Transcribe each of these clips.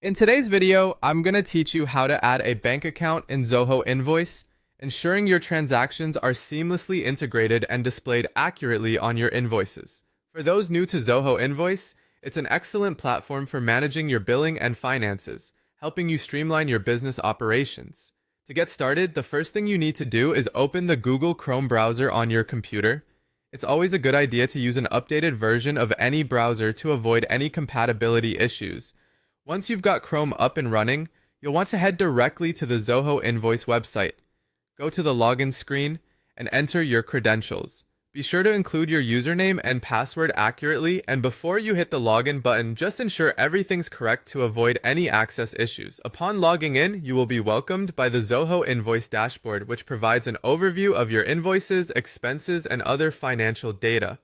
In today's video, I'm going to teach you how to add a bank account in Zoho Invoice, ensuring your transactions are seamlessly integrated and displayed accurately on your invoices. For those new to Zoho Invoice, it's an excellent platform for managing your billing and finances, helping you streamline your business operations. To get started, the first thing you need to do is open the Google Chrome browser on your computer. It's always a good idea to use an updated version of any browser to avoid any compatibility issues. Once you've got Chrome up and running, you'll want to head directly to the Zoho Invoice website. Go to the login screen and enter your credentials. Be sure to include your username and password accurately, and before you hit the login button, just ensure everything's correct to avoid any access issues. Upon logging in, you will be welcomed by the Zoho Invoice dashboard, which provides an overview of your invoices, expenses, and other financial data.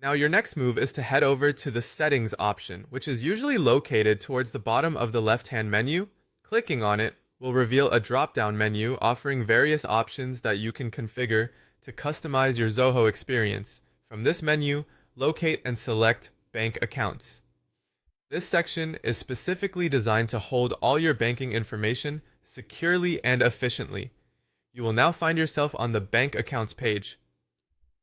Now your next move is to head over to the Settings option, which is usually located towards the bottom of the left-hand menu. Clicking on it will reveal a drop-down menu offering various options that you can configure to customize your Zoho experience. From this menu, locate and select Bank Accounts. This section is specifically designed to hold all your banking information securely and efficiently. You will now find yourself on the Bank Accounts page.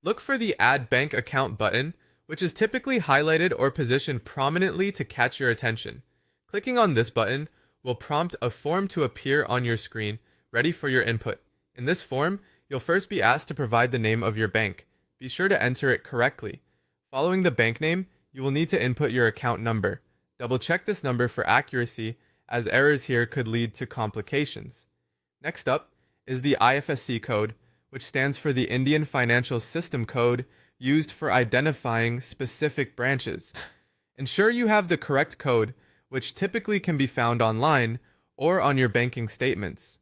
Look for the Add Bank Account button, which is typically highlighted or positioned prominently to catch your attention. Clicking on this button will prompt a form to appear on your screen, ready for your input. In this form, you'll first be asked to provide the name of your bank. Be sure to enter it correctly. Following the bank name, you will need to input your account number. Double-check this number for accuracy, as errors here could lead to complications. Next up is the IFSC code, which stands for the Indian Financial System Code, used for identifying specific branches. Ensure you have the correct code, which typically can be found online or on your banking statements.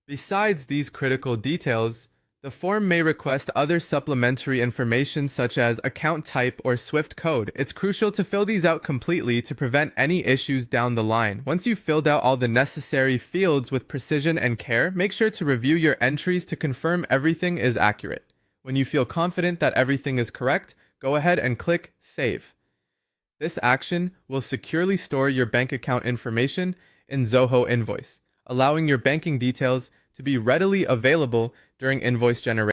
Besides these critical details, the form may request other supplementary information such as account type or SWIFT code. It's crucial to fill these out completely to prevent any issues down the line. Once you've filled out all the necessary fields with precision and care, make sure to review your entries to confirm everything is accurate. When you feel confident that everything is correct, go ahead and click Save. This action will securely store your bank account information in Zoho Invoice, allowing your banking details to be readily available during invoice generation.